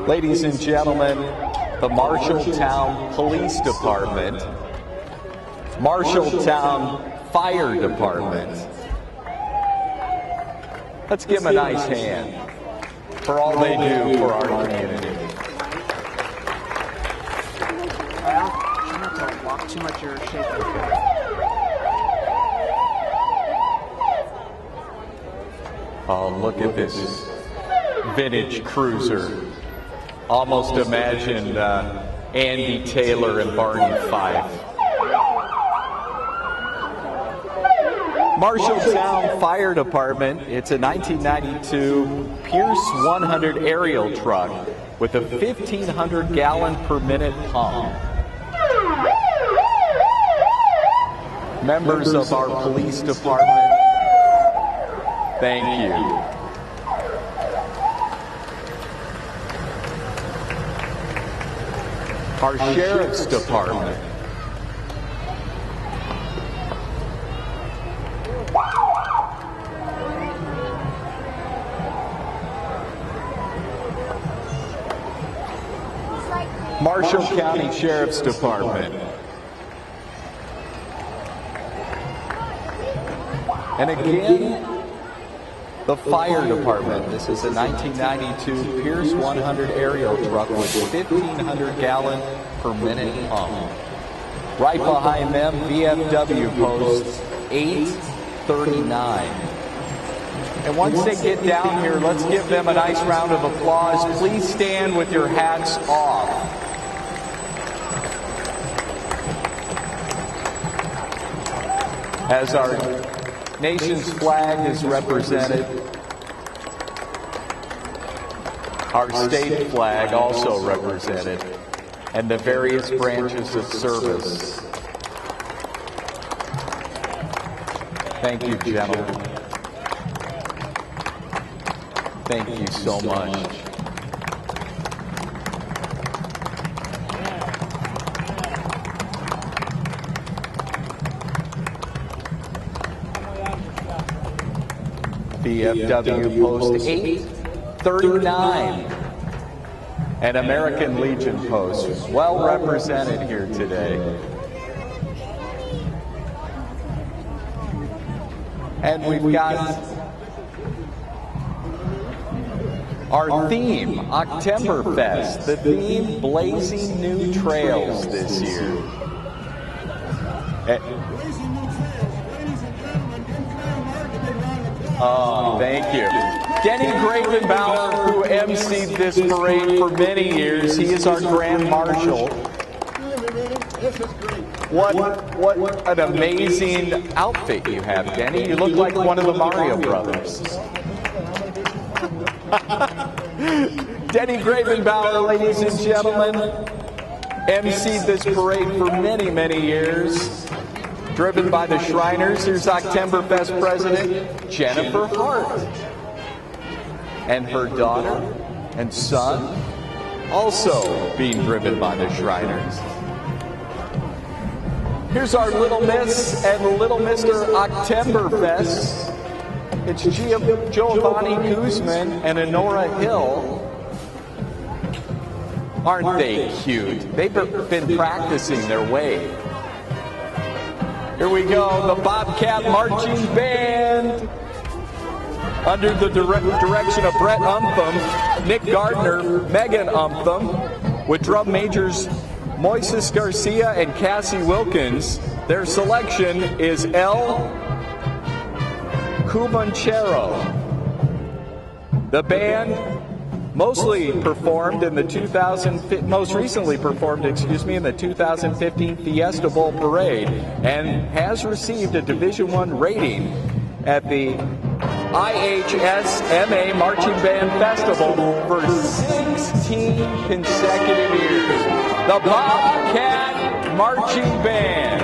Ladies and gentlemen, the Marshalltown Police Department, Marshalltown Fire Department. Let's give them a nice hand for all they do for our community. Well, you have to walk too much, you're shaking. Oh, look at this vintage cruiser. Almost imagine Andy Taylor and Barney Fife. Marshalltown Fire Department, it's a 1992 Pierce 100 aerial truck with a 1,500 gallon per minute pump. Members of our police department, thank you. Our Sheriff's Department. Marshall County Sheriff's Department. And again, the Fire Department. This is a 1992 Pierce 100 aerial truck with 1,500 gallon per minute pump. Right behind them, VFW post 839. And once they get down here, let's give them a nice round of applause. Please stand with your hats off. As our nation's flag is represented, our state flag also represented, and the various branches of service. Thank you, gentlemen. Thank you so much. VFW Post 839 and American Legion Post, well represented here today. And we've got our theme, Oktemberfest, the theme, Blazing New Trails this year. Oh, thank you. Denny Gravenbauer, who emceed this parade for many years, he is our Grand Marshal. What an amazing outfit you have, Denny. You look like one of the Mario Brothers. Denny Gravenbauer, ladies and gentlemen, emceed this parade for many, many years. Driven by the Shriners, here's Oktemberfest President Jennifer Hart. And her daughter and son also being driven by the Shriners. Here's our Little Miss and Little Mr. Oktemberfest. It's Giovanni Guzman and Honora Hill. Aren't they cute? They've been practicing their way. Here we go, the Bobcat Marching Band. Under the direction of Brett Umpham, Nick Gardner, Megan Umpham, with drum majors Moises Garcia and Cassie Wilkins. Their selection is El Cubanchero. The band most recently performed in the 2015 Fiesta Bowl Parade and has received a Division I rating at the IHSMA Marching Band Festival for 16 consecutive years. The Bobcat Marching Band.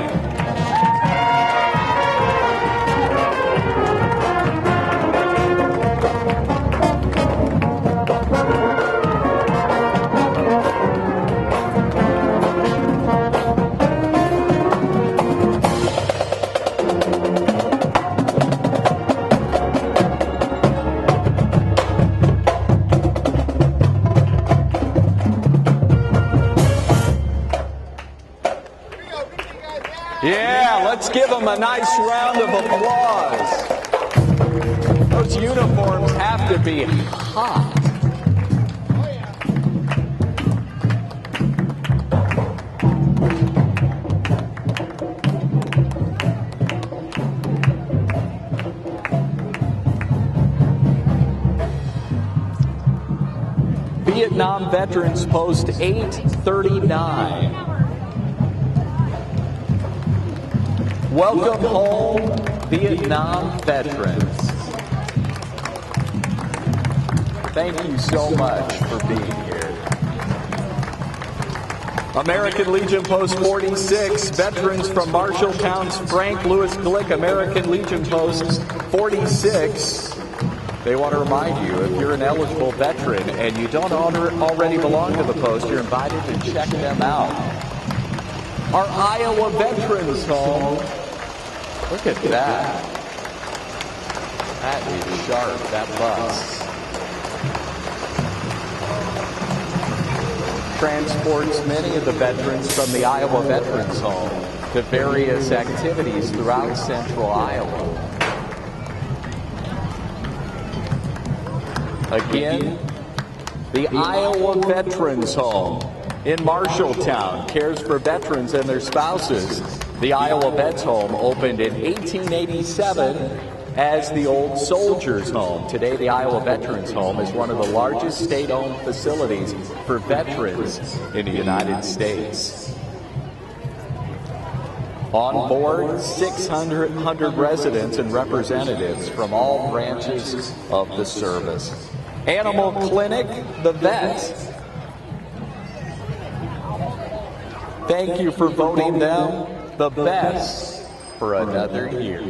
Yeah, let's give them a nice round of applause. Those uniforms have to be hot. Vietnam Veterans Post 839. Welcome home, Vietnam veterans. Thank you so much for being here. American Legion Post 46, veterans from Marshalltown's Frank Lewis Glick American Legion Post 46. They want to remind you, if you're an eligible veteran and you don't already belong to the post, you're invited to check them out. Our Iowa Veterans Home. Look at that. That is sharp, that bus. Transports many of the veterans from the Iowa Veterans Home to various activities throughout central Iowa. Again, the Iowa Veterans Home in Marshalltown cares for veterans and their spouses. The Iowa Vets Home opened in 1887 as the Old Soldiers Home. Today, the Iowa Veterans Home is one of the largest state-owned facilities for veterans in the United States. On board, 600 residents and representatives from all branches of the service. Animal Clinic, the Vet. Thank you for voting them the best for another year.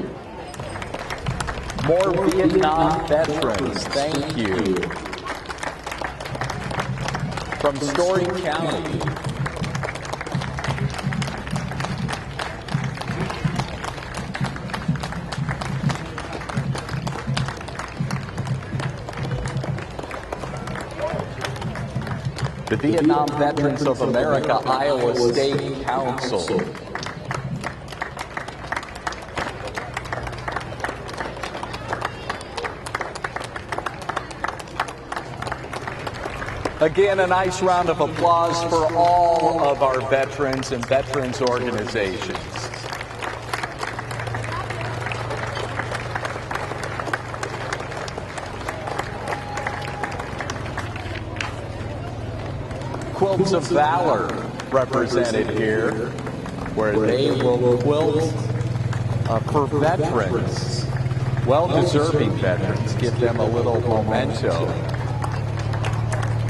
More Vietnam veterans, thank you. From Story County. The Vietnam Veterans of America, Iowa State Council. Again, a nice round of applause for all of our veterans and veterans organizations. Quilts of Valor represented here, where they will quilt for veterans, well-deserving veterans, give them a little memento.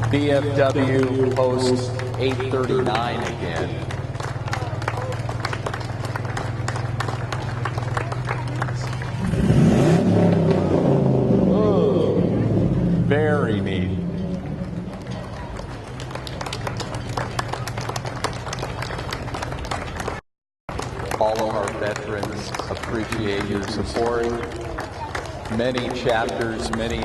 BFW Post 839 again. Oh, very neat. All of our veterans appreciate your support. Many chapters, many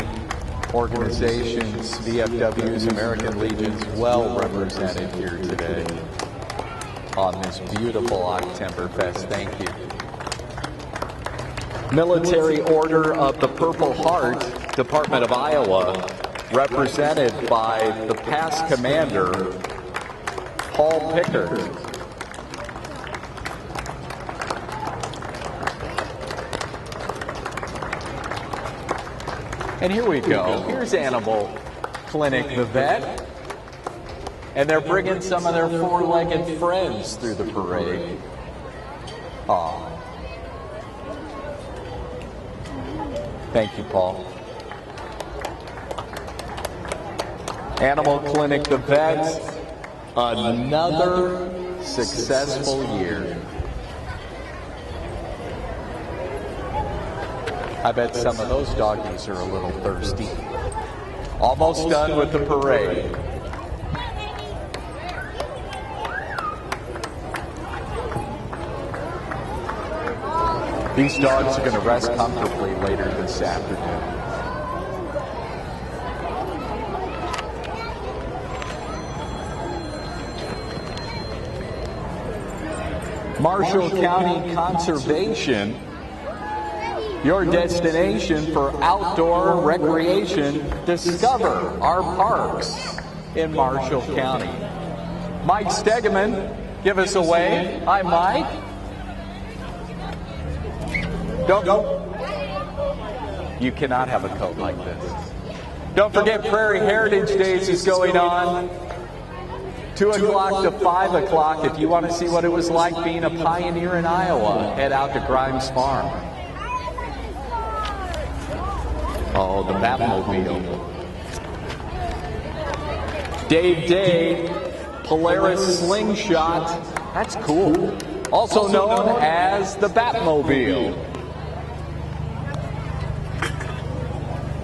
organizations, VFWs, American Legions, well represented here today on this beautiful Oktemberfest. Thank you. Military Order of the Purple Heart, Department of Iowa, represented by the past commander, Paul Pickard. And here we go. Here's Animal Clinic, the Vet. And they're bringing some of their four-legged friends through the parade. Aw. Thank you, Paul. Animal Clinic, the Vet. Another successful year. I bet some of those doggies are a little thirsty. Almost done with the parade. These dogs are going to rest comfortably later this afternoon. Marshall County Conservation, your destination for outdoor recreation. Discover our parks in Marshall County. Mike Stegeman, give us a wave. Hi, Mike. Don't. You cannot have a coat like this. Don't forget Prairie Heritage Days is going on. 2 o'clock to 5 o'clock. If you want to see what it was like being a pioneer in Iowa, head out to Grimes Farm. Oh, the Batmobile. Dave Day, Polaris Slingshot. That's cool. Also known as the Batmobile.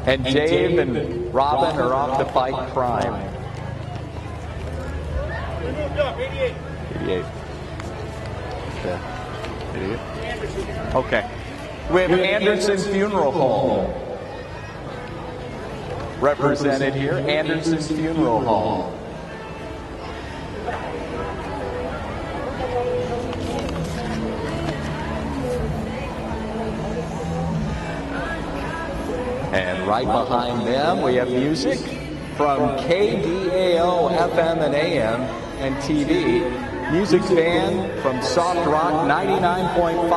And Dave and Robin are off to fight crime. 88. Okay. We have Anderson Funeral Home represented here. Anderson Funeral Home. And right behind them, we have music from KDAO FM and AM and TV. Music band from Soft Rock 99.5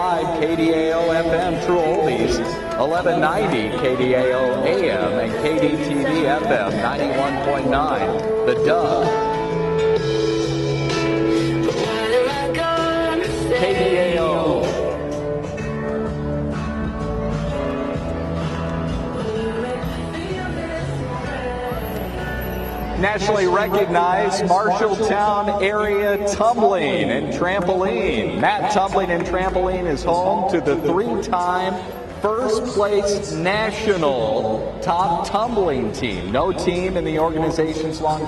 KDAO FM, True Oldies, 1190 KDAO AM and KDTV FM 91.9, The Dove. KDAO. Nationally recognized Marshalltown area tumbling and trampoline. Matt Tumbling and Trampoline is home to the 3-time first place national top tumbling team. No team in the organization's long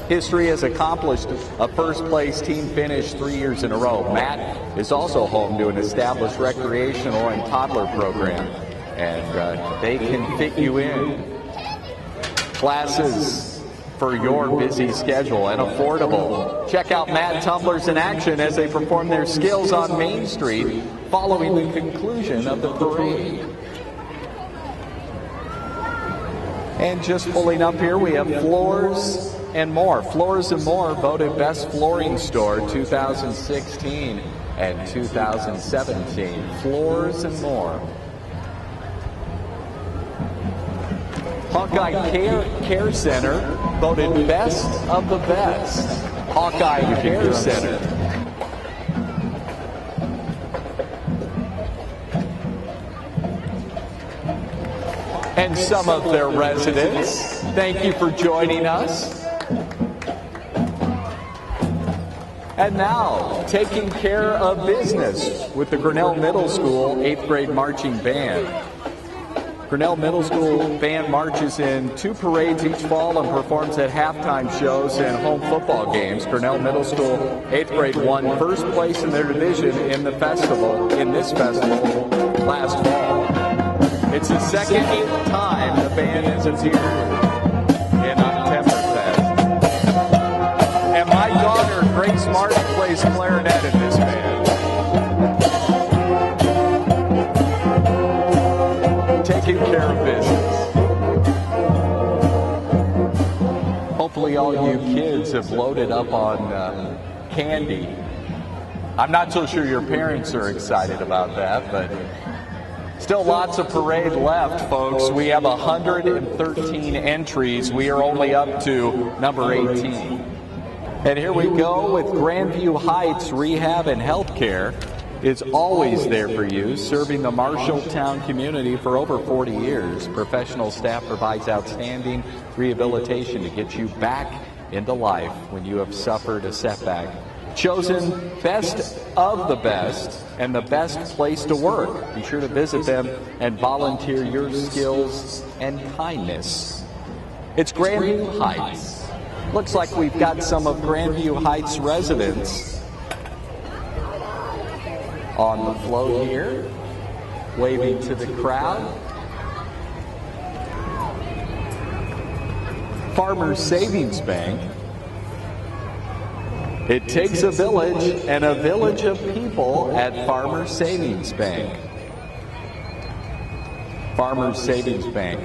history has accomplished a first place team finish 3 years in a row. Matt is also home to an established recreational and toddler program, and they can fit you in. Classes for your busy schedule and affordable. Check out Mad Tumblers in action as they perform their skills on Main Street following the conclusion of the parade. And just pulling up here, we have Floors and More. Floors and More voted Best Flooring Store 2016 and 2017. Floors and More. Hawkeye Care Center voted Best of the Best. Hawkeye Care Center. And some of their residents, thank you for joining us. And now, taking care of business with the Grinnell Middle School 8th grade marching band. Grinnell Middle School band marches in 2 parades each fall and performs at halftime shows and home football games. Grinnell Middle School 8th grade won first place in their division in this festival last fall. It's the second time the band has appeared in Oktemberfest. And my daughter, Grace Martin, plays clarinet in this band. Taking care of business. Hopefully all you kids have loaded up on candy. I'm not so sure your parents are excited about that, but still lots of parade left, folks. We have 113 entries. We are only up to number 18. And here we go with Grandview Heights Rehab and Healthcare. Is always there for you, serving the Marshalltown community for over 40 years. Professional staff provides outstanding rehabilitation to get you back into life when you have suffered a setback. Chosen best of the best and the best place to work. Be sure to visit them and volunteer your skills and kindness. It's Grandview Heights. Looks like we've got some of Grandview Heights residents on the float here, waving to the crowd. Farmers Savings Bank It takes a village and a village of people at Farmers Savings Bank. Farmers Savings Bank,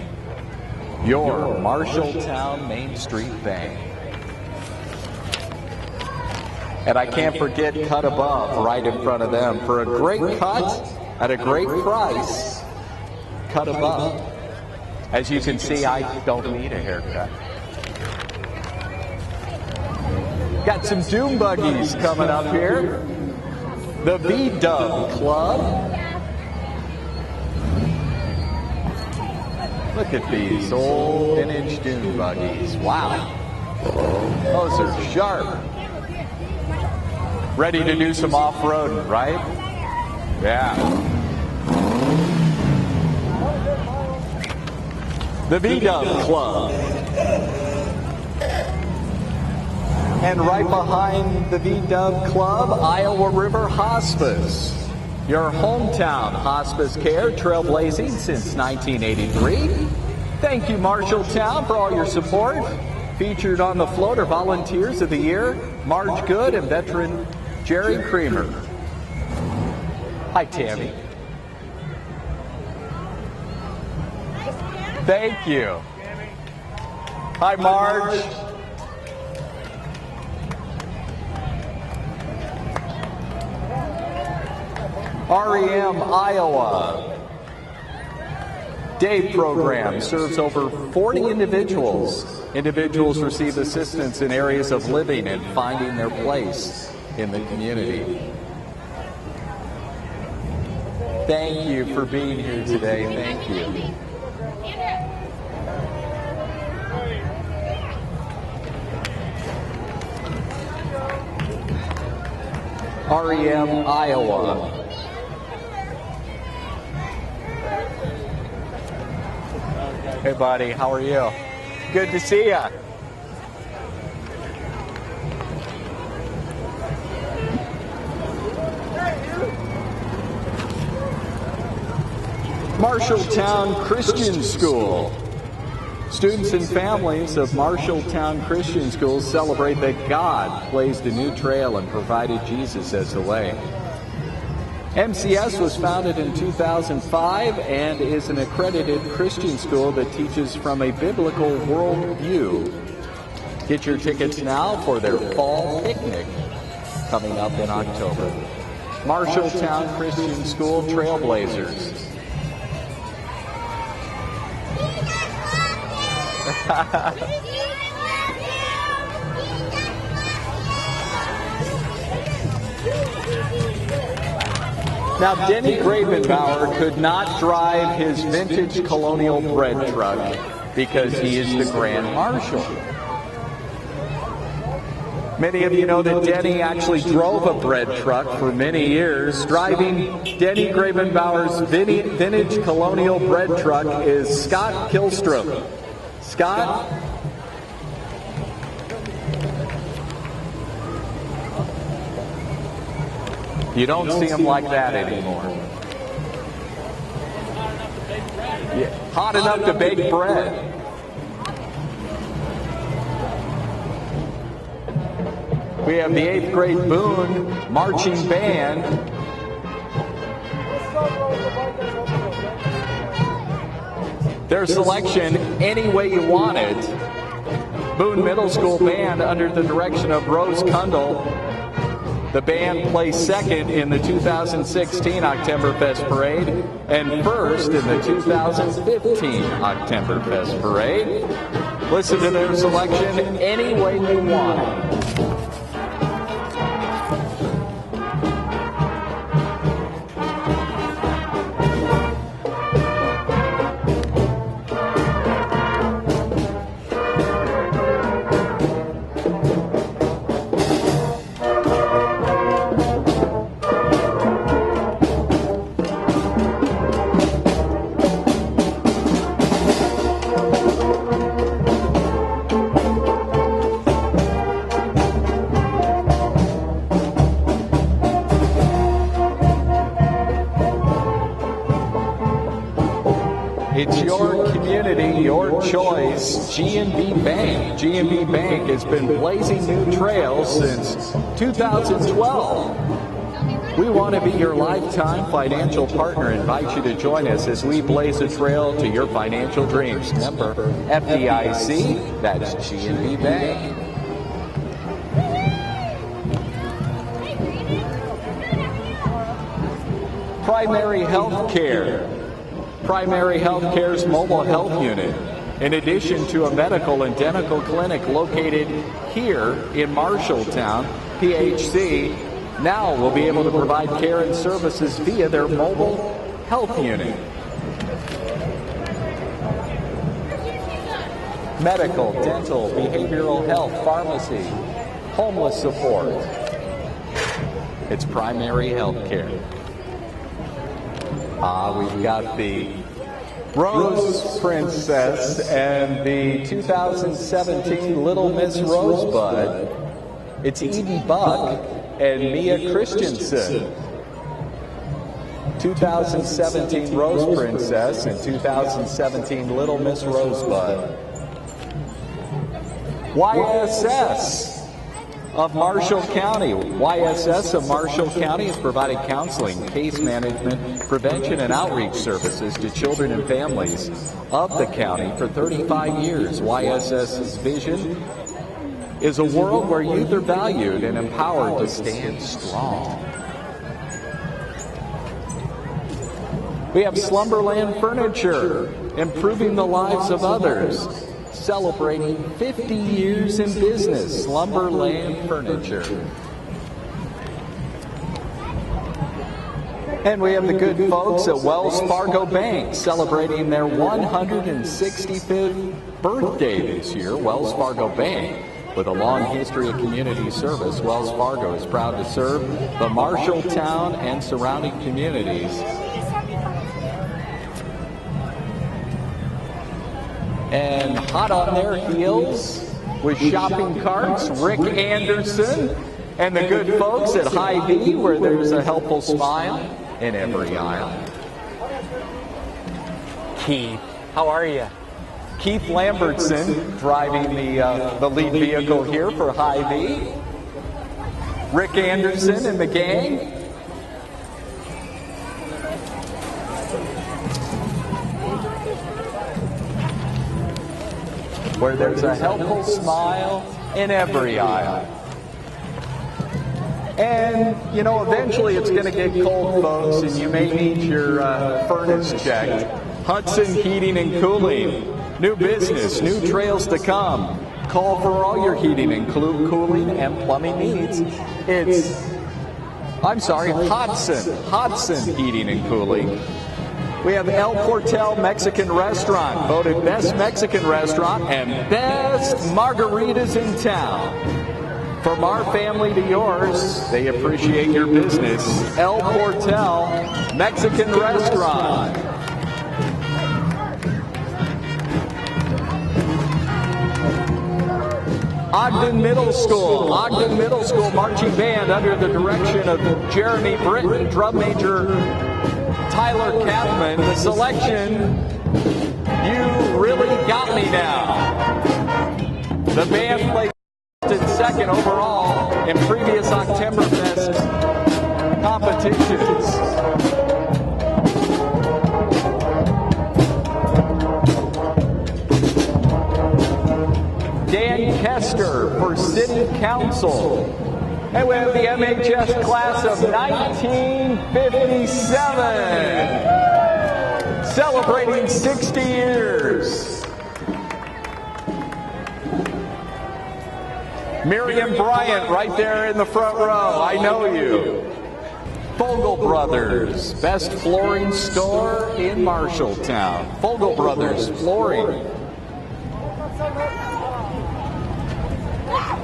your Marshalltown Main Street bank. And I can't forget Cut Above right in front of them. For a great cut at a great price, Cut Above. As you can see, I don't need a haircut. Got some dune buggies coming up here. The V-Dub Club. Look at these old vintage dune buggies. Wow. Those are sharp. Ready to do some off-roading, right? Yeah. The V-Dub Club. And right behind the V-Dub Club, Iowa River Hospice. Your hometown hospice care, trailblazing since 1983. Thank you, Marshalltown, for all your support. Featured on the float are Volunteers of the Year, Marge Good and veteran Jerry Creamer. Hi, Tammy. Thank you. Hi, Marge. REM Iowa. Day program serves over 40 individuals. Individuals receive assistance in areas of living and finding their place in the community. Thank you for being here today. Thank you. REM Iowa. Hey, buddy, how are you? Good to see ya. Marshalltown Christian School. Students and families of Marshalltown Christian School celebrate that God blazed a new trail and provided Jesus as the way. MCS was founded in 2005 and is an accredited Christian school that teaches from a biblical worldview. Get your tickets now for their fall picnic coming up in October. Marshalltown Christian School Trailblazers. Now, Denny Gravenbauer could not drive his vintage colonial bread truck because he is the Grand Marshal. Many of you know that Denny actually drove a bread truck for many years. Driving Denny Gravenbauer's vintage colonial bread truck is Scott Kilstrom. Scott? You don't see them like that anymore. Yeah, hot enough to bake bread. We have the 8th grade Boone marching band. Their selection, Any Way You Want It. Boone Middle School Band under the direction of Rose Kundle. The band placed second in the 2016 Oktemberfest Parade and first in the 2015 Oktemberfest Parade. Listen to their selection, Any Way You Want It. your choice, G&B Bank. G&B Bank has been blazing new trails since 2012. We want to be your lifetime financial partner. Invite you to join us as we blaze a trail to your financial dreams. Member FDIC, that's G&B Bank. Primary Health Care. Primary Health Care's mobile health unit, in addition to a medical and dental clinic located here in Marshalltown, PHC, now will be able to provide care and services via their mobile health unit. Medical, dental, behavioral health, pharmacy, homeless support. It's Primary Health Care. We've got the Rose Princess and the 2017 Little Miss Rosebud. It's Eden Buck and Mia Christensen. 2017 Rose Princess and 2017 Little Miss Rosebud. YSS of Marshall County. YSS of Marshall County has provided counseling, case management, prevention, and outreach services to children and families of the county for 35 years. YSS's vision is a world where youth are valued and empowered to stand strong. We have Slumberland Furniture, improving the lives of others. Celebrating 50 years in business, Slumberland Furniture. And we have the good folks at Wells Fargo Bank celebrating their 165th birthday this year. Wells Fargo Bank, with a long history of community service, Wells Fargo is proud to serve the Marshalltown and surrounding communities. And hot on their heels with shopping carts, Rick Anderson and the good folks at Hy-Vee, where there's a helpful smile in every aisle. Keith, how are you? Keith Lambertson driving the lead vehicle here for Hy-Vee. Rick Anderson and the gang. Where there's a helpful smile in every aisle. And, you know, eventually it's going to get cold, folks, and you may need your furnace checked. Hudson Heating and Cooling. New business, new trails to come. Call for all your heating and cooling and plumbing needs. It's Hudson Heating and Cooling. We have El Portal Mexican Restaurant, voted best Mexican restaurant and best margaritas in town. From our family to yours, they appreciate your business. El Portal Mexican Restaurant. Ogden Middle School Marching Band under the direction of Jeremy Britton, drum major Tyler Kathman. The selection, You Really Got Me Now. The band played second overall in previous Oktemberfest competitions. Dan Kester for City Council. And we have the MHS class of 1957, celebrating 60 years. Miriam Bryant right there in the front row. I know you. Fogel Brothers, best flooring store in Marshalltown. Fogel Brothers Flooring.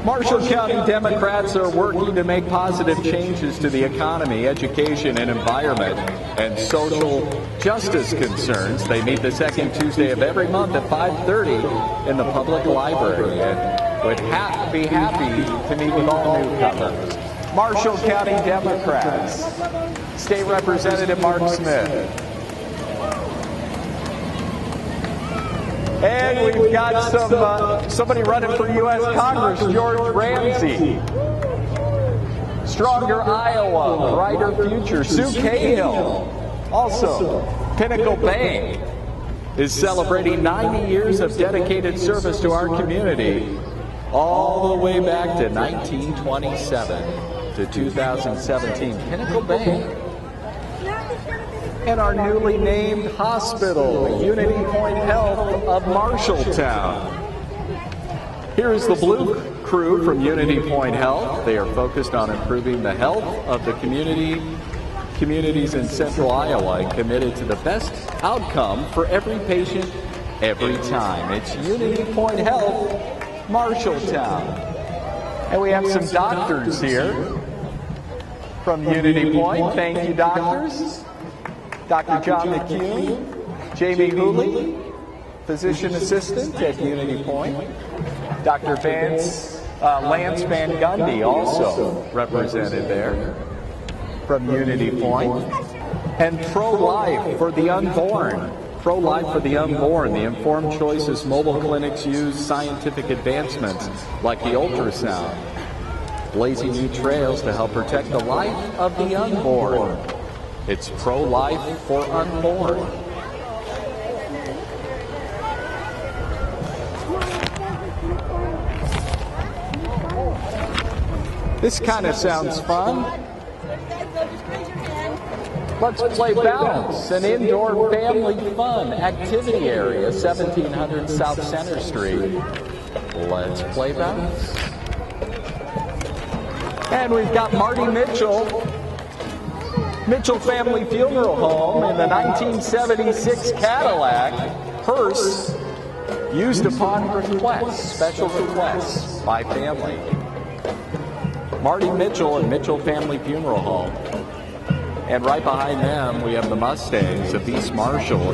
Marshall County Democrats are working to make positive changes to the economy, education, and environment, and social justice concerns. They meet the second Tuesday of every month at 5:30 in the public library, and would be happy to meet with all newcomers. Marshall County Democrats, State Representative Mark Smith. And we've got somebody running for U.S. Congress, George Ramsey. Stronger Iowa, Brighter Future, Sue Cahill. Also, Pinnacle Bank is celebrating 90 years of dedicated service to our community, all the way back to 1927 to 2017. Pinnacle Bank. And our newly named hospital, Unity Point Health of Marshalltown. Here is the Blue Crew from Unity Point Health. They are focused on improving the health of the communities in central Iowa and committed to the best outcome for every patient every time. It's Unity Point Health, Marshalltown. And we have some doctors here from Unity Point. Thank you, doctors. Dr. John McCune, Jamie Hooley, physician assistant at Unity Point. Dr. Lance Van Gundy, also represented there from Unity Point. And Pro-Life for the Unborn. Pro-Life for the Unborn. The Informed Choices mobile clinics use scientific advancements like the ultrasound, blazing new trails to help protect the life of the unborn. It's Pro-Life for Unborn. This kind of sounds fun. Let's play Bounce, an indoor family fun activity area, 1700 South Center Street. Let's play Bounce. And we've got Marty Mitchell Family Funeral Home in the 1976 Cadillac hearse, used upon request, special requests by family. Marty Mitchell and Mitchell Family Funeral Home. And right behind them, we have the Mustangs of East Marshall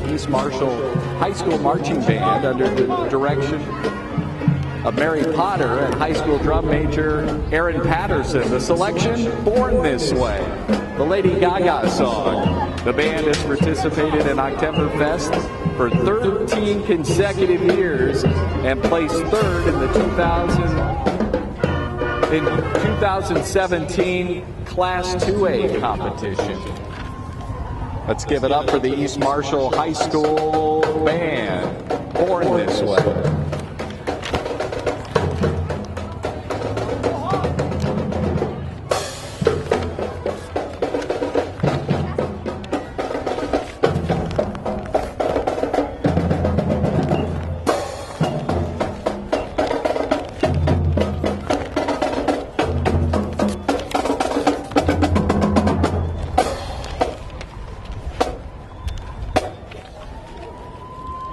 High School Marching Band under the direction of Mary Potter and high school drum major Aaron Patterson. The selection, Born This Way, the Lady Gaga song. The band has participated in Oktemberfest for 13 consecutive years and placed third in the 2017 Class 2A competition. Let's give it up for the East Marshall High School Band, Born This Way.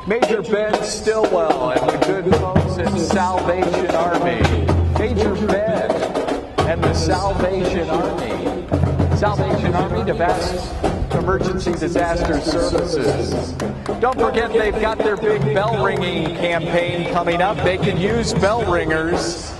Major Ben Stillwell and the good folks at Salvation Army. Major Ben and the Salvation Army. Salvation Army, the best emergency disaster services. Don't forget they've got their big bell ringing campaign coming up. They can use bell ringers.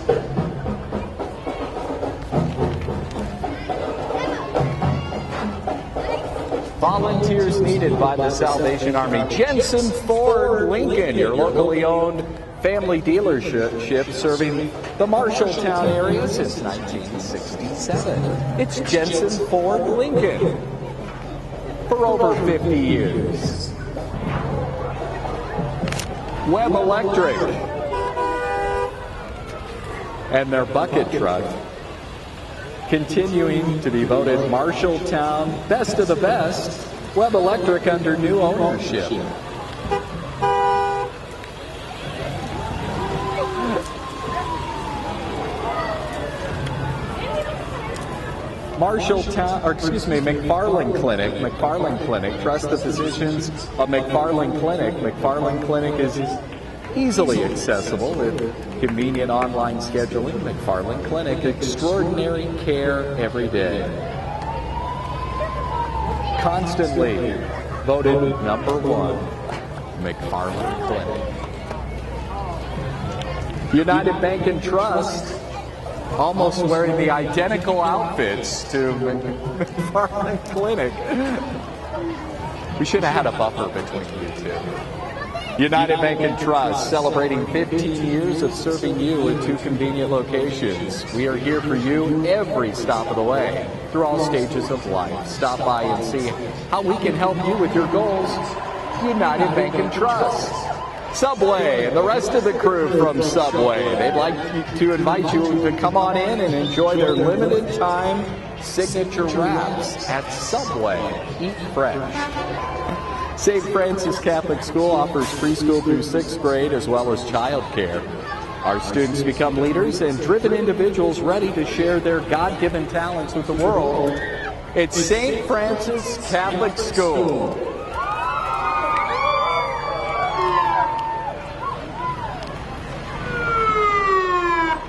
Volunteers needed by the Salvation Army. Jensen Ford Lincoln, your locally owned family dealership serving the Marshalltown area since 1967. It's Jensen Ford Lincoln for over 50 years. Webb Electric and their bucket truck continuing to be voted Marshalltown Best of the Best. Webb Electric under new ownership. McFarland Clinic. Trust the physicians of McFarland Clinic. McFarland Clinic is easily accessible with convenient online scheduling. McFarland Clinic, extraordinary care every day. Constantly voted #1, McFarland Clinic. United Bank and Trust, almost wearing the identical outfits to McFarland Clinic. We should have had a buffer between you two. United Bank and Trust, celebrating 15 years of serving you in 2 convenient locations. We are here for you every stop of the way, through all stages of life. Stop by and see how we can help you with your goals. United Bank and Trust. Subway and the rest of the crew from Subway, they'd like to invite you to come on in and enjoy their limited time signature wraps at Subway. Eat fresh. St. Francis Catholic School offers preschool through 6th grade as well as childcare. Our students become leaders and driven individuals ready to share their God-given talents with the world. It's St. Francis Catholic School.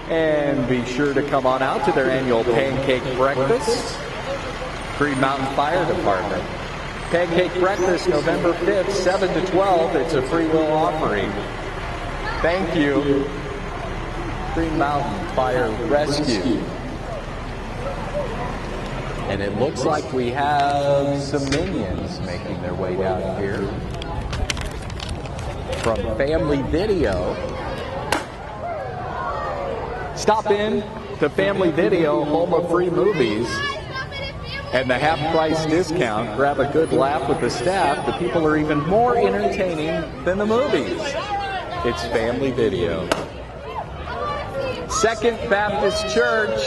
And be sure to come on out to their annual pancake breakfast. Green Mountain Fire Department. Pancake breakfast November 5th, 7 to 12. It's a free will offering. Thank you. Green Mountain Fire Rescue. And it looks like we have some minions making their way down here from Family Video. Stop in to Family Video, home of free movies, and the half-price discount. Grab a good laugh with the staff. The people are even more entertaining than the movies. It's Family Video. Second Baptist Church,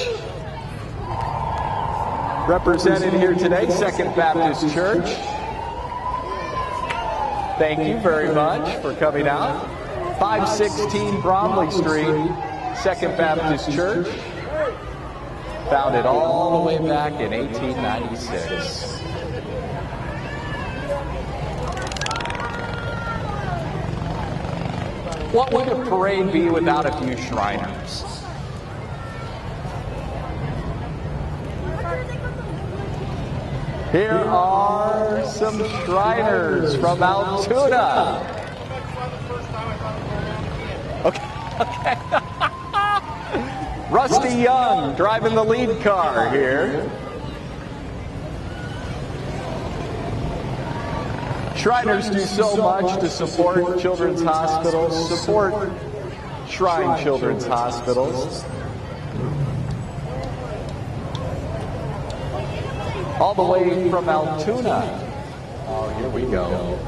represented here today, Second Baptist Church. Thank you very much for coming out. 516 Bromley Street, Second Baptist Church, founded all the way back in 1896. What would a parade be without a few Shriners? Here are some Shriners from Altoona. Okay. Rusty Young driving the lead car here. Shriners do so much to support children's hospitals, support Shrine Children's Hospitals. All the way from Altoona. Oh, here we go.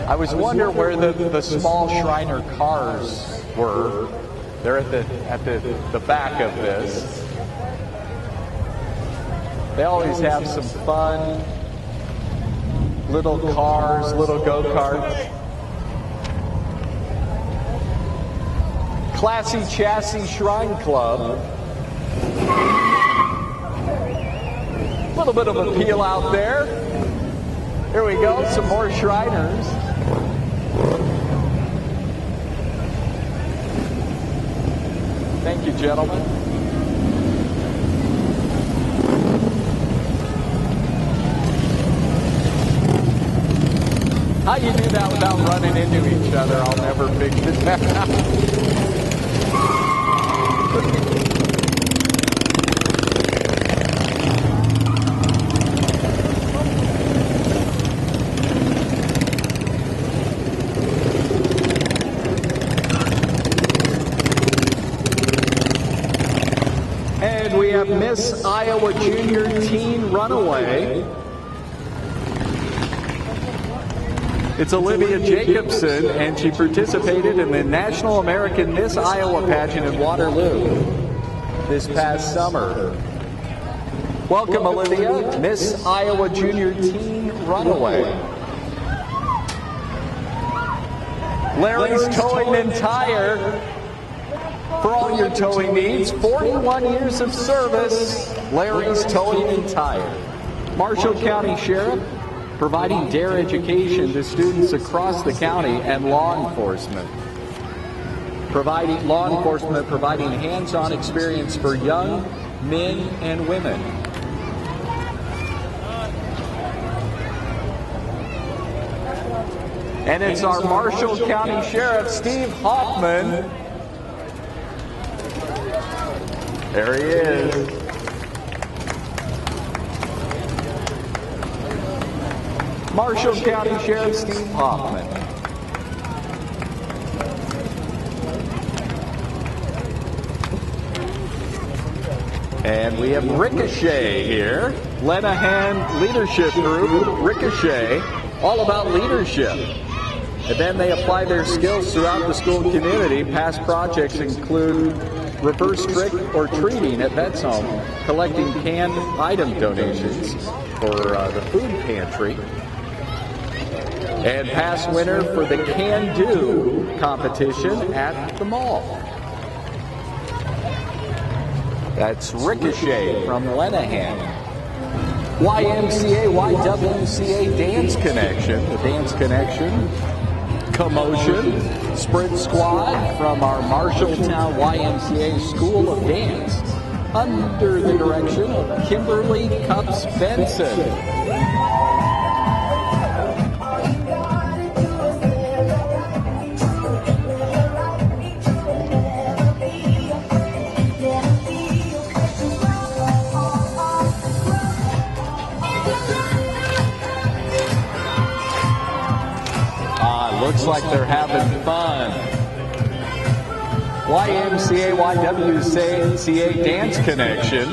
I was wondering where the small Shriner cars were. They're at the back of this. They always have some fun little cars, little go-karts. Classy Chassis Shrine Club. A little bit of appeal out there. Here we go, some more Shriners. Thank you, gentlemen. How you do that without running into each other, I'll never figure that out. And we have Miss Iowa Junior Teen Runaway. It's Olivia Jacobson, and she participated in the National American Miss Iowa pageant in Waterloo this past summer. Welcome, Olivia, Miss Iowa Junior Teen Runaway. Larry's Towing and Tire, for all your towing needs. 41 years of service, Larry's Towing and Tire. Marshall County Sheriff, providing DARE education to students across the county, and law enforcement. Providing hands-on experience for young men and women. And it's our Marshall County Sheriff, Steve Hoffman. There he is. Marshall County Sheriff Steve Hoffman. And we have Ricochet here. Lenahan Leadership Group, Ricochet, all about leadership. And then they apply their skills throughout the school community. Past projects include reverse trick or treating at Vets Home, collecting canned item donations for the food pantry. And past winner for the Can Do competition at the mall. That's Ricochet from Lenahan. YMCA, YWCA Dance Connection. The Dance Connection. Commotion. Sprint Squad from our Marshalltown YMCA School of Dance. Under the direction of Kimberly Cups Benson. Looks like they're having fun. YMCA, YWCA Dance Connection.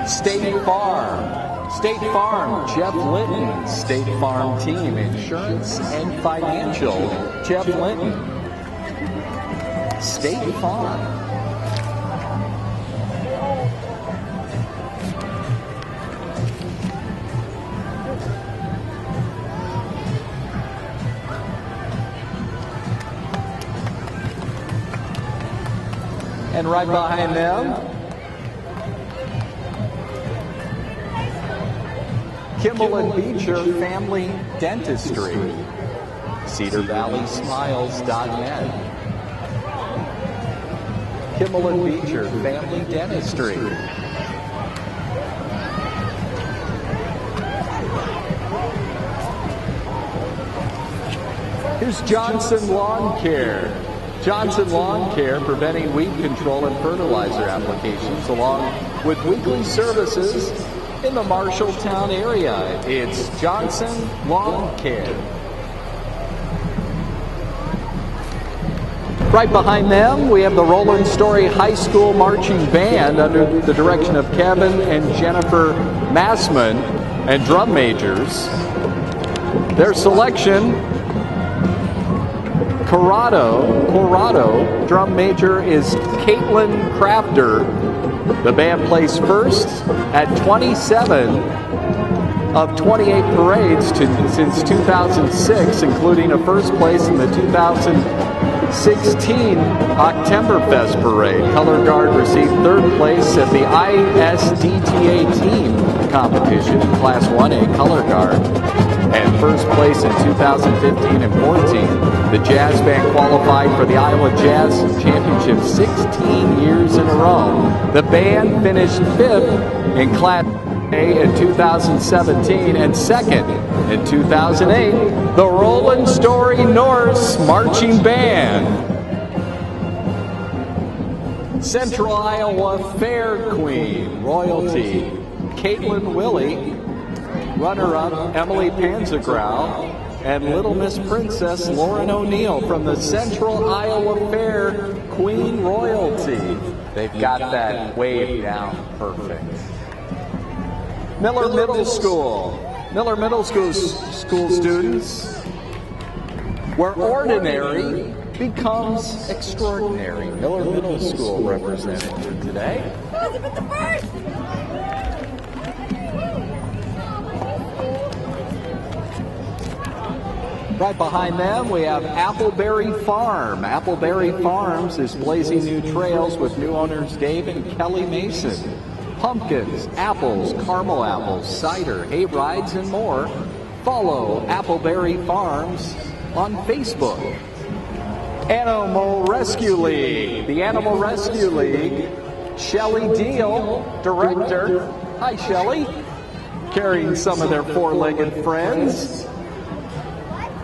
State Farm. State Farm, Jeff Linton. State Farm Team, Insurance and Financial, Jeff Linton. State Farm. And right behind them, Kimmel and Beecher Family Dentistry, CedarValleySmiles.net. Kimmel and Beecher Family Dentistry. Here's Johnson Lawn Care. Johnson Lawn Care, preventing weed control and fertilizer applications, along with weekly services in the Marshalltown area. It's Johnson Lawn Care. Right behind them, we have the Roland Story High School Marching Band under the direction of Kevin and Jennifer Massman and drum majors. Their selection, Corrado. Drum major is Caitlin Crafter. The band placed first at 27 of 28 parades since 2006, including a first place in the 2016 Oktemberfest Parade. Color Guard received third place at the ISDTA team competition in Class 1A Color Guard, and first place in 2015 and 14. The jazz band qualified for the Iowa Jazz Championship 16 years in a row. The band finished fifth in Class A in 2017 and second in 2008. The Roland Story Norse Marching Band. Central Iowa Fair Queen, Royalty, Caitlin Willie. Runner-up Emily Panzagrow, and Little Miss Princess Lauren O'Neill from the Central Iowa Fair Queen Royalty. They've got that wave down perfect. Miller Middle School. Miller Middle School students, where ordinary becomes extraordinary. Miller Middle School represented here today. Right behind them, we have Appleberry Farm. Appleberry Farms is blazing new trails with new owners Dave and Kelly Mason. Pumpkins, apples, caramel apples, cider, hay rides, and more. Follow Appleberry Farms on Facebook. Animal Rescue League. The Animal Rescue League. Shelley Deal, director. Hi, Shelley. Carrying some of their four-legged friends.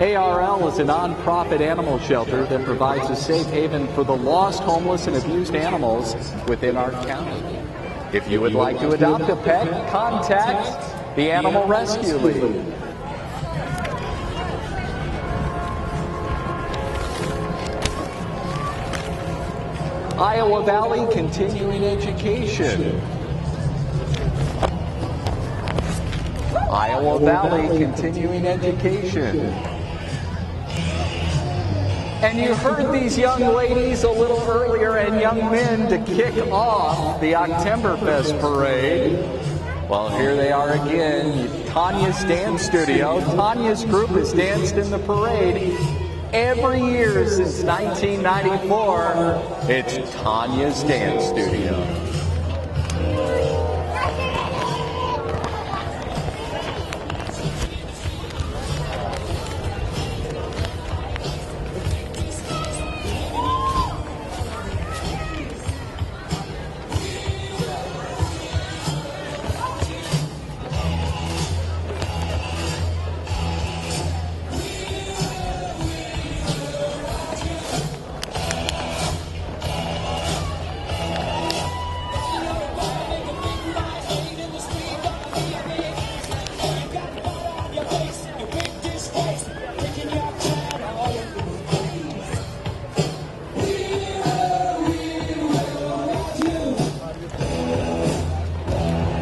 ARL is a nonprofit animal shelter that provides a safe haven for the lost, homeless, and abused animals within our county. If you would like to adopt a pet, contact the Animal Rescue League. Iowa Valley Continuing Education. Iowa Valley Continuing Education. And you heard these young ladies a little earlier and young men to kick off the Oktemberfest Parade. Well, here they are again, Tanya's Dance Studio. Tanya's group has danced in the parade every year since 1994. It's Tanya's Dance Studio.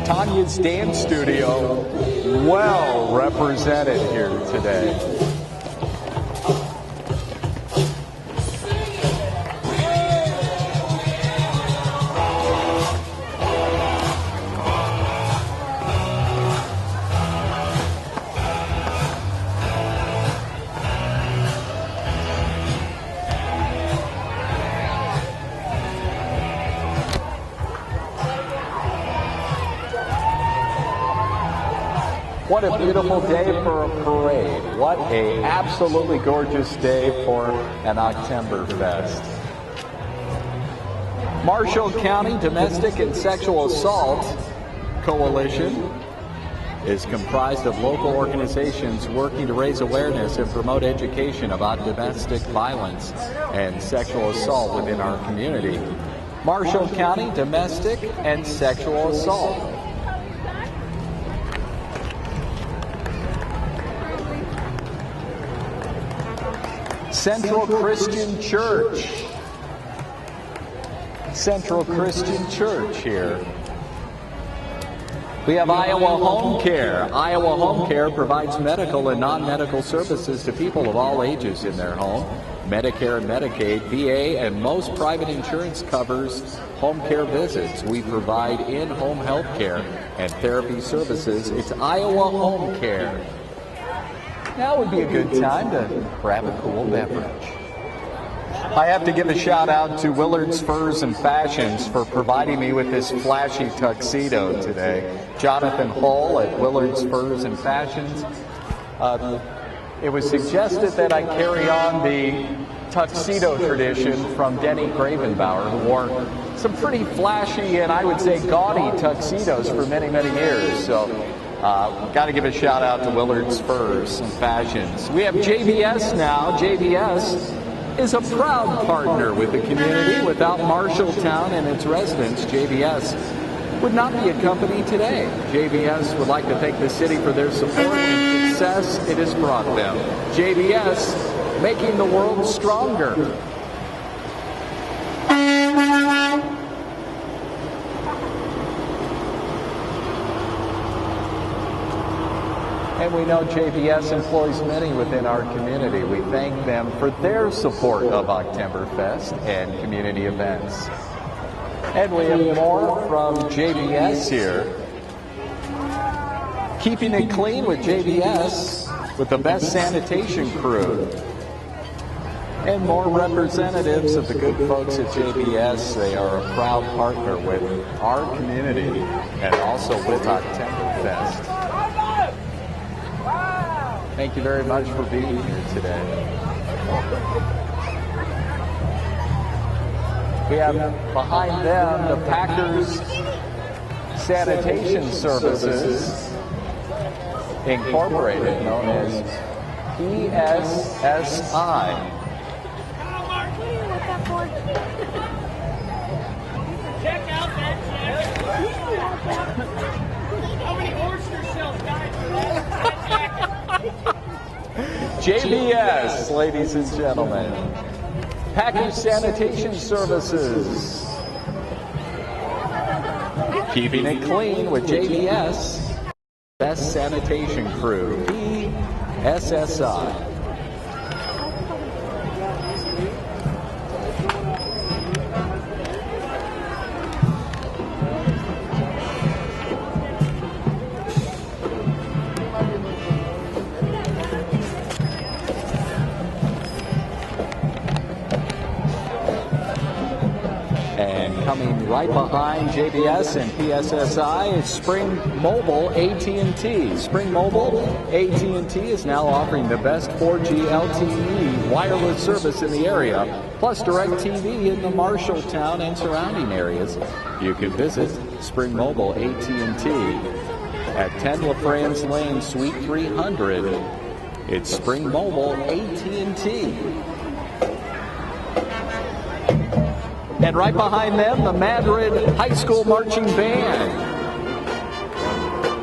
Tanya's Dance Studio, well represented here today. What a beautiful day for a parade. What a absolutely gorgeous day for an Oktemberfest. Marshall County Domestic and Sexual Assault Coalition is comprised of local organizations working to raise awareness and promote education about domestic violence and sexual assault within our community. Marshall County Domestic and Sexual Assault. Central Christian Church. Central Christian Church here. We have Iowa Home Care. Iowa Home Care provides medical and non-medical services to people of all ages in their home. Medicare and Medicaid, VA, and most private insurance covers home care visits. We provide in-home health care and therapy services. It's Iowa Home Care. Now would be a good time to grab a cool beverage. I have to give a shout out to Willard's Furs and Fashions for providing me with this flashy tuxedo today. Jonathan Hull at Willard's Furs and Fashions. It was suggested that I carry on the tuxedo tradition from Denny Gravenbauer, who wore some pretty flashy and I would say gaudy tuxedos for many, many years. So got to give a shout out to Willard's Furs and Fashions. We have JBS now. JBS is a proud partner with the community. Without Marshalltown and its residents, JBS would not be a company today. JBS would like to thank the city for their support and success it has brought them. JBS, making the world stronger. And we know JBS employs many within our community. We thank them for their support of Oktemberfest and community events. And we have more from JBS here. Keeping it clean with JBS with the best sanitation crew. And more representatives of the good folks at JBS. They are a proud partner with our community and also with Oktemberfest. Thank you very much for being here today. We have behind them the Packers Sanitation Services Incorporated, known as PSSI. Check out that jacket. How many oyster shells died for that jacket? JBS, ladies and gentlemen. Package Sanitation Services. Keeping it clean with JBS. Best Sanitation Crew, PSSI. And coming right behind JBS and PSSI is Spring Mobile AT&T. Spring Mobile AT&T is now offering the best 4G LTE wireless service in the area, plus DirecTV in the Marshalltown and surrounding areas. You can visit Spring Mobile AT&T at 10 LaFrance Lane, Suite 300. It's Spring Mobile AT&T. And right behind them, the Madrid High School Marching Band.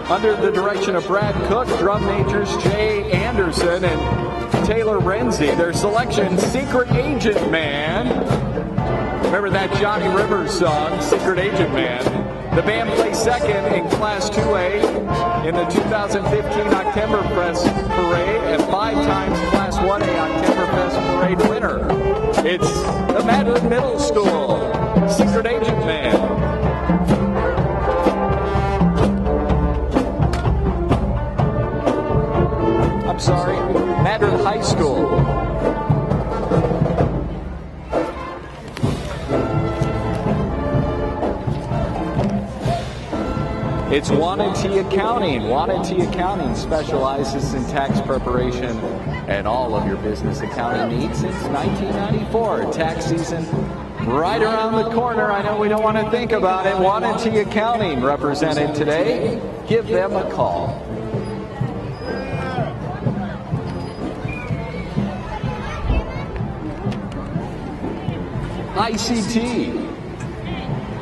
Under the direction of Brad Cook, drum majors Jay Anderson and Taylor Renzi. Their selection, Secret Agent Man. Remember that Johnny Rivers song, Secret Agent Man? The band plays second in Class 2A in the 2015 Oktemberfest Parade and 5 times Class 1A Oktemberfest Parade winner. It's the Madrid Middle School, Secret Agent Man. I'm sorry, Madrid High School. It's Wanted T Accounting. Wanted T Accounting specializes in tax preparation and all of your business accounting needs since 1994. Tax season right around the corner. I know we don't want to think about it. Wanted T Accounting represented today. Give them a call.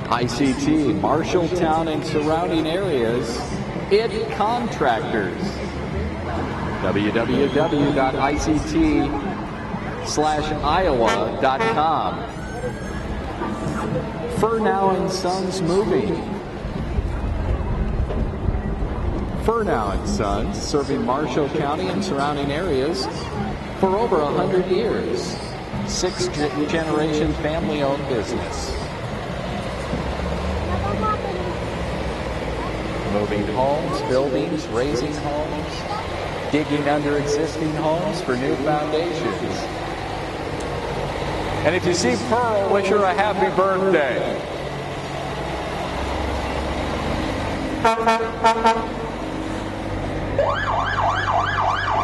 ICT, Marshalltown and surrounding areas. IT Contractors. www.ict/iowa.com. Furnow and Sons Moving. Furnow and Sons, serving Marshall County and surrounding areas for over 100 years. 6th-generation family-owned business. Moving homes, buildings, raising homes, digging under existing homes for new foundations. And if you see Pearl, wish her a happy birthday.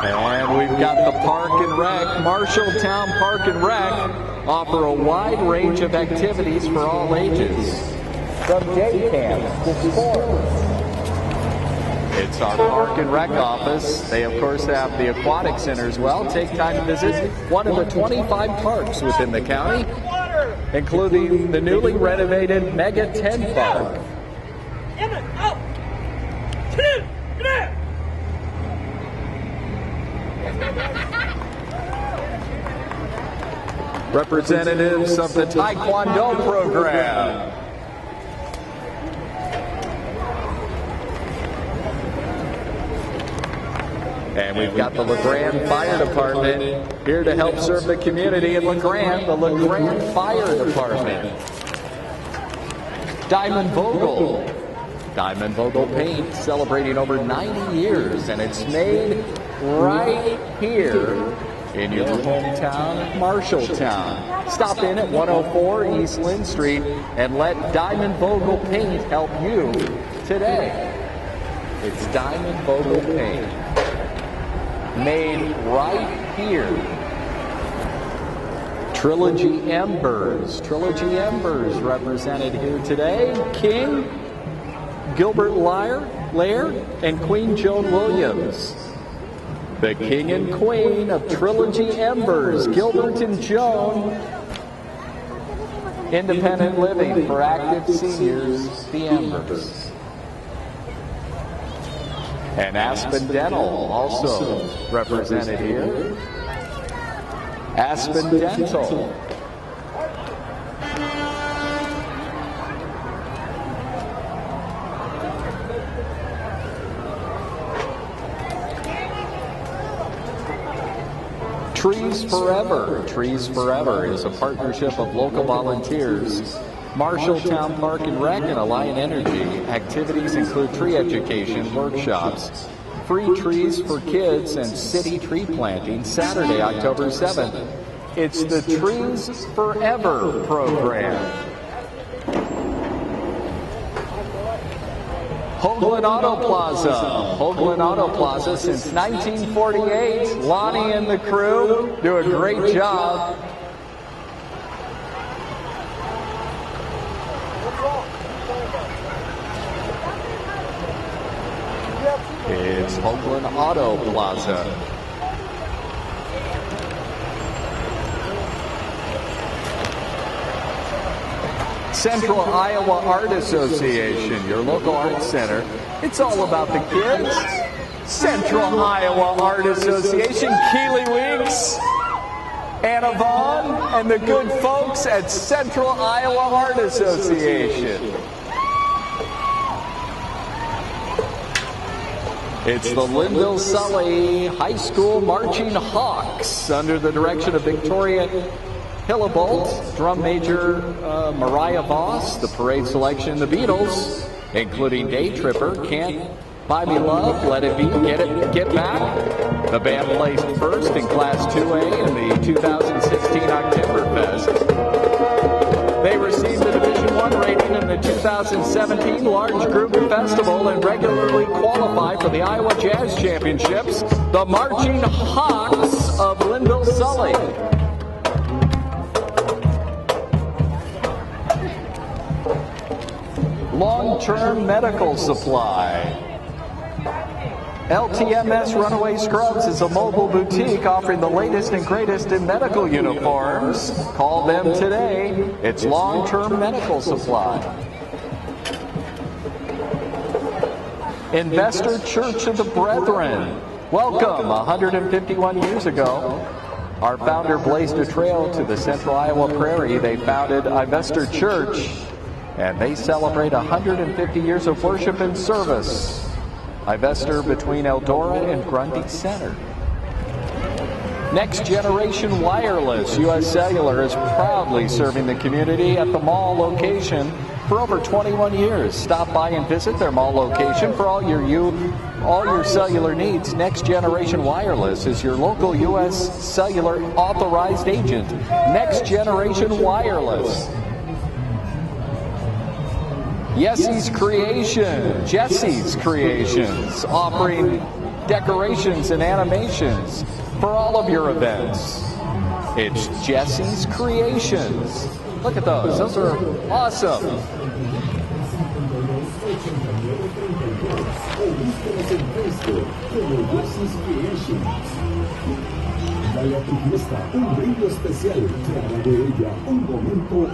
And we've got the Park and Rec. Marshalltown Park and Rec offer a wide range of activities for all ages. From day camps to sports. It's our Park and Rec office. They, of course, have the Aquatic Center as well. Take time to visit one of the 25 parks within the county, including the newly renovated Mega 10 Park. Representatives of the Taekwondo program. And we've got the LeGrand Fire Department here to help serve the community in LeGrand, the LeGrand Fire Department. Diamond Vogel. Diamond Vogel Paint celebrating over 90 years, and it's made right here in your hometown of Marshalltown. Stop in at 104 East Lynn Street and let Diamond Vogel Paint help you today. It's Diamond Vogel Paint. Made right here. Trilogy Embers. Trilogy Embers represented here today. King, Gilbert Laird, and Queen Joan Williams. The king and queen of Trilogy Embers, Gilbert and Joan. Independent living for active seniors, the Embers. And Aspen Dental, also represented here. Aspen Dental. Trees Forever. Trees Forever is a partnership of local volunteers, Marshalltown Park and Rec, and Alliant Energy. Activities include tree education, workshops, free trees for kids, and city tree planting Saturday, October 7th. It's the Trees Forever program. Hoagland Auto Plaza. Hoagland Auto Plaza since 1948. Lonnie and the crew do a great job. It's Hoagland Auto Plaza. Central Iowa Art Association, your local art center. It's all about the kids. Central Iowa Art Association, Keely Weeks, Anna Vaughn, and the good folks at Central Iowa Art Association. It's the Linville Sully High School Marching Hawks under the direction of Victoria Hillebolt, drum major Mariah Voss, the parade selection, the Beatles, including Day Tripper, Can't Buy Me Love, Let It Be, Get Back. The band placed first in Class 2A in the 2016 Oktemberfest. They received the Division I rating in the 2017 Large Group Festival and regularly qualify for the Iowa Jazz Championships, the Marching Hawks of Linville Sully. Long-term medical supply. LTMS Runaway Scrubs is a mobile boutique offering the latest and greatest in medical uniforms. Call them today. It's long-term medical supply. Investor Church of the Brethren. Welcome. 151 years ago, our founder blazed a trail to the Central Iowa Prairie. They founded Investor Church, and they celebrate 150 years of worship and service. Ivester between Eldora and Grundy Center. Next Generation Wireless. U.S. Cellular is proudly serving the community at the mall location for over 21 years. Stop by and visit their mall location for all your cellular needs. Next Generation Wireless is your local U.S. Cellular authorized agent. Next Generation Wireless. Jesse's Creations, offering decorations and animations for all of your events. It's Jesse's Creations. Look at those. Those are awesome.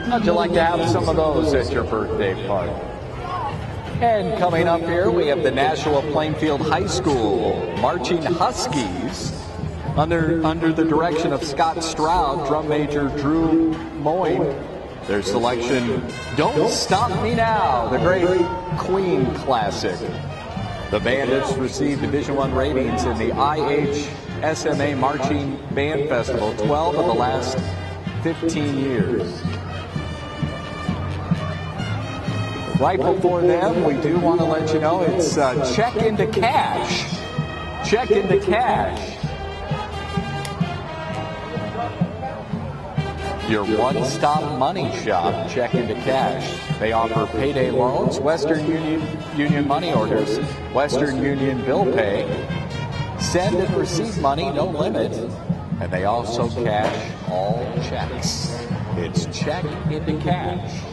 How'd you like to have some of those at your birthday party? And coming up here, we have the Nashua Plainfield High School Marching Huskies under the direction of Scott Stroud, drum major Drew Moyne. Their selection, Don't Stop Me Now, the great Queen classic. The band has received Division I ratings in the IHSMA Marching Band Festival 12 of the last 15 years. Right before them, we do want to let you know it's Check Into Cash. Check Into Cash. Your one-stop money shop, Check Into Cash. They offer payday loans, Western Union money orders, Western Union bill pay, send and receive money, no limit, and they also cash all checks. It's Check Into Cash.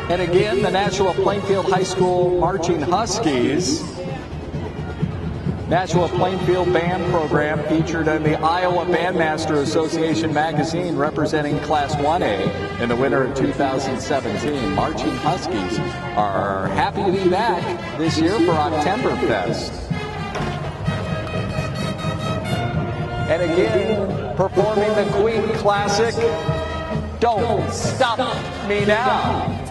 And again, the Nashua Plainfield High School Marching Huskies. Nashua Plainfield Band Program featured in the Iowa Bandmaster Association magazine representing Class 1A in the winter of 2017. Marching Huskies are happy to be back this year for Oktemberfest. And again, performing the Queen classic, Don't Stop Me Now.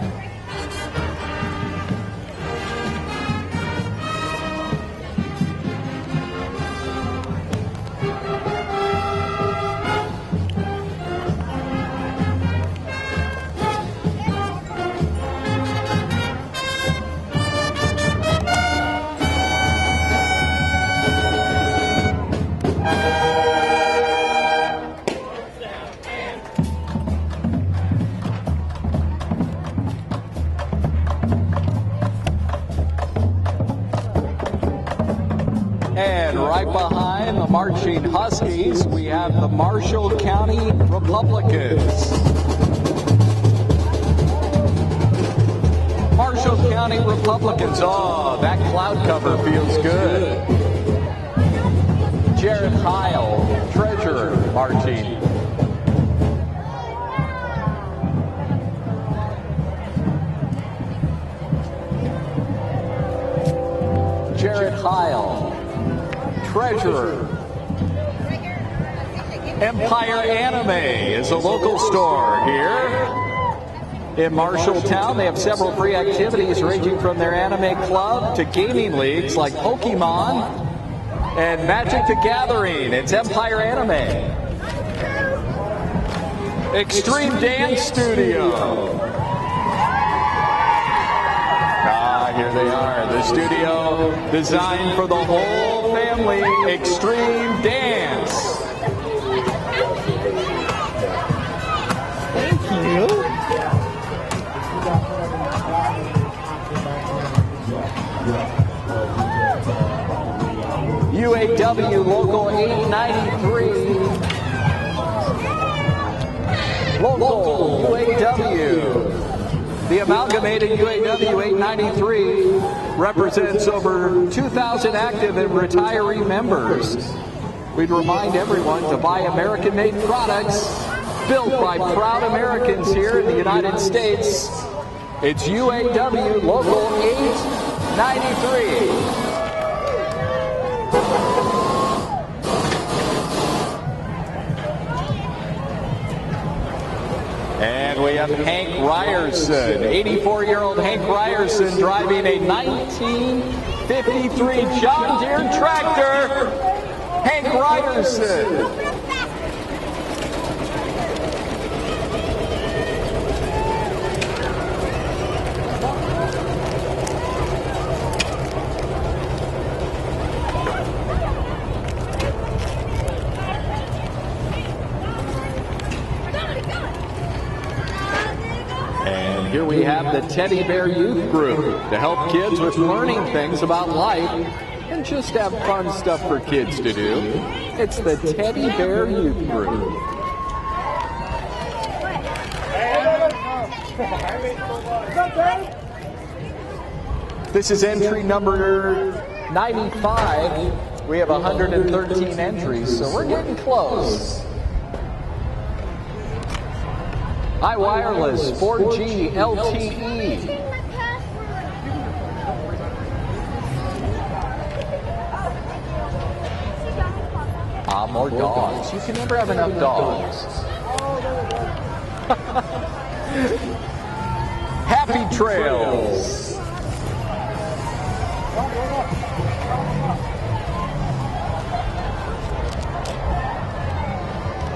And right behind the Marching Huskies, we have the Marshall County Republicans. Marshall County Republicans. Oh, that cloud cover feels good. Jared Heil, treasurer, marching. Jared Heil, treasurer. Empire Anime is a local store here in Marshalltown. They have several free activities ranging from their anime club to gaming leagues like Pokemon and Magic the Gathering. It's Empire Anime. Extreme Dance Studio. Here they are, the studio designed for the whole family, Extreme Dance. Thank you. UAW Local 893. Local UAW. The amalgamated UAW 893 represents over 2,000 active and retiree members. We'd remind everyone to buy American-made products built by proud Americans here in the United States. It's UAW Local 893. And we have Hank Ryerson, 84-year-old Hank Ryerson driving a 1953 John Deere tractor. Hank Ryerson. Here we have the Teddy Bear Youth Group to help kids with learning things about life and just have fun stuff for kids to do. It's the Teddy Bear Youth Group. This is entry number 95. We have 113 entries, so we're getting close. iWireless 4G LTE. More dogs. You can never have enough dogs. Happy Trails.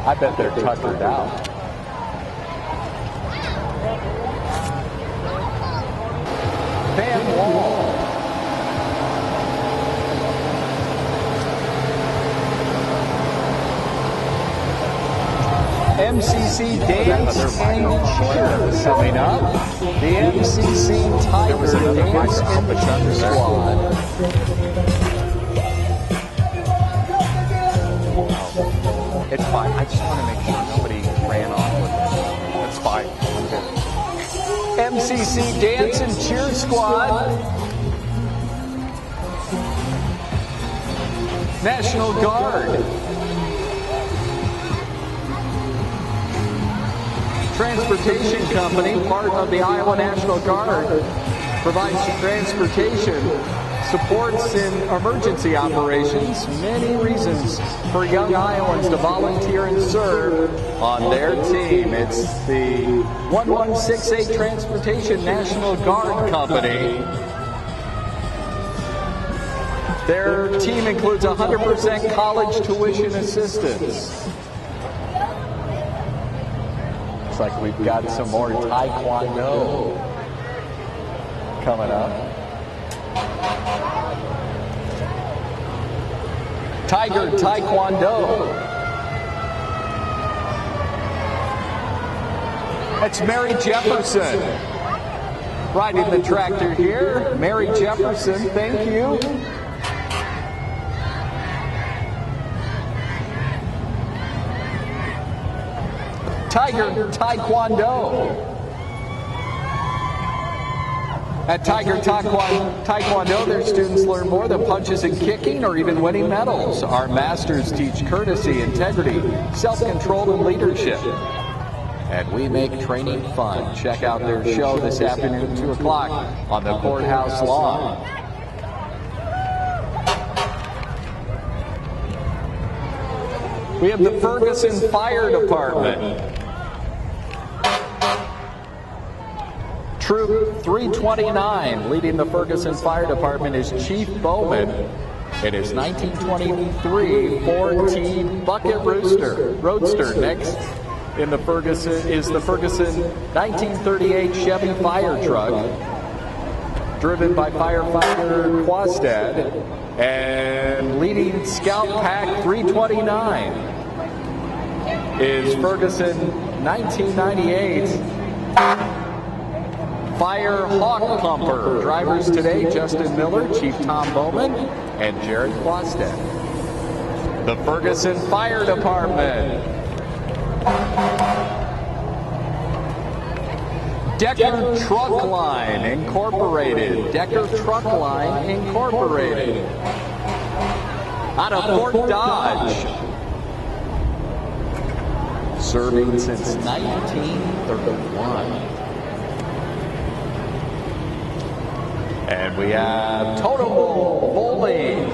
I bet they're tuckered out. Van Wall. MCC Dance and Cheer coming up. The MCC Tiger Dance and Cheer Squad. It's fine. I just want to make sure nobody ran off with it. It's fine. WCC Dance and Cheer Squad, National Guard, Transportation Company, part of the Iowa National Guard, provides transportation, supports in emergency operations. Many reasons for young Iowans to volunteer and serve on their team. It's the 1168 Transportation National Guard Company. Their team includes 100% college tuition assistance. Looks like we've got some more Taekwondo coming up. Tiger Taekwondo. That's Mary Jefferson riding the tractor here. Mary Jefferson, thank you. Tiger Taekwondo. At Tiger Taekwondo, their students learn more than punches and kicking or even winning medals. Our masters teach courtesy, integrity, self-control, and leadership. And we make training fun. Check out their show this afternoon, 2 o'clock on the courthouse lawn. We have the Ferguson Fire Department. Troop 329, leading the Ferguson Fire Department, is Chief Bowman. It is 1923 4T Bucket Roadster. Next in the Ferguson is the Ferguson 1938 Chevy fire truck, driven by firefighter Quastad, and leading Scout Pack 329 is Ferguson 1998 Fire Hawk Pumper. Drivers today, Justin Miller, Chief Tom Bowman, and Jared Quastad. The Ferguson Fire Department. Decker Truck Line Incorporated. Decker Truck Line Incorporated. Out of Fort Dodge. Serving since 1931. And we have Totem Bowl Bowling.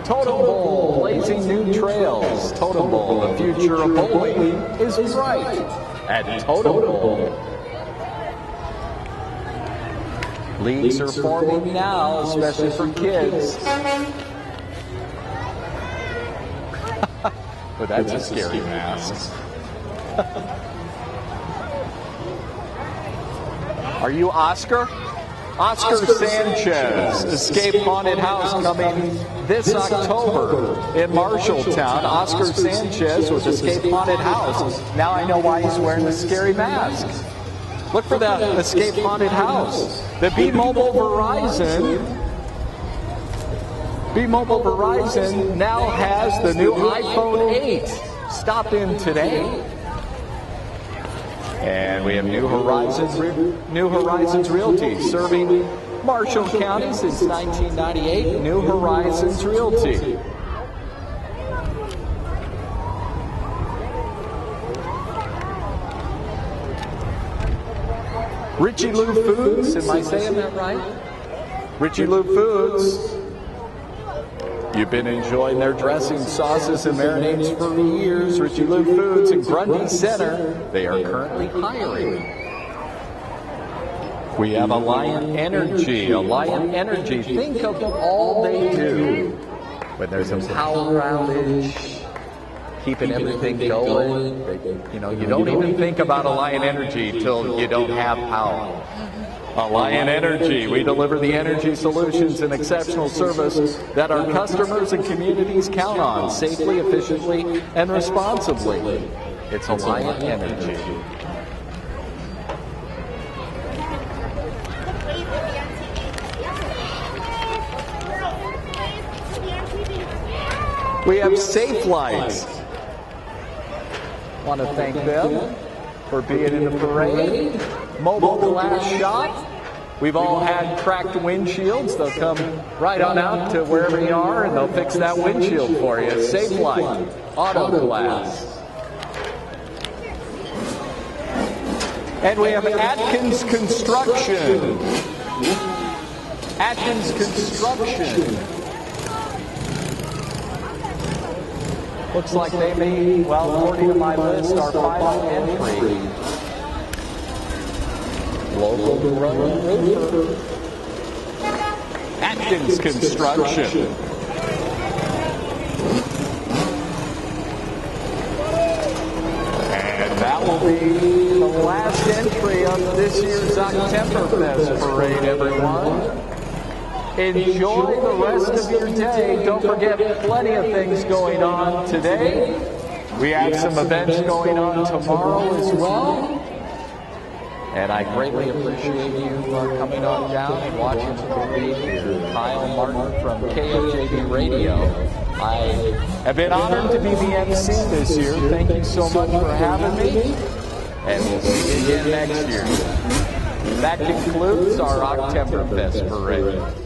Totem Bowl blazing new trails. Totem Bowl, the future of bowling is right at Totem Bowl. Leagues are forming now, especially for kids. But that's a scary mask. Are you Oscar? Oscar Sanchez, Escape Haunted House, coming this October in Marshalltown. Oscar Sanchez with Escape Haunted House. Now I know why he's wearing the scary mask. Look for that Escape Haunted House. The B-Mobile Verizon now has the new iPhone 8. Stop in today. And we have New Horizons Realty, serving Marshall County since 1998. New Horizons Realty. Richie Lou Foods, am I saying that right? Richie Lou Foods. You've been enjoying their dressing, sauces, and marinades for years. Richie Lou Foods in Grundy Center. They are currently hiring. We have Alliant Energy. Alliant Energy, think of all they do. When there's a power outage, keeping everything going. You know, you don't even think about Alliant Energy till you don't have power. Alliant Energy, we deliver the energy solutions and exceptional service that our customers and communities count on safely, efficiently, and responsibly. It's Alliant Energy. We have Safe Lights. Want to thank them. for being in the parade. Mobile glass shop. We've all had cracked windshields. They'll come right on out to wherever you are and they'll fix that windshield for you. Safe Light, Auto Glass. And we have Atkins Construction. Atkins Construction. Looks like they may, well, according to my list, our final entry. Local roofer. Atkins Construction. And that will be the last entry of this year's Oktemberfest Parade, everyone. Enjoy the rest of your day. Don't forget, plenty of things going on today. We have some events going on tomorrow as well. And I greatly appreciate you coming on down and watching the parade here. Kyle Martin from KFJB Radio. I have been honored to be the MC this year. Thank you so much for having me. And we'll see you again next year. That concludes our Oktemberfest Parade.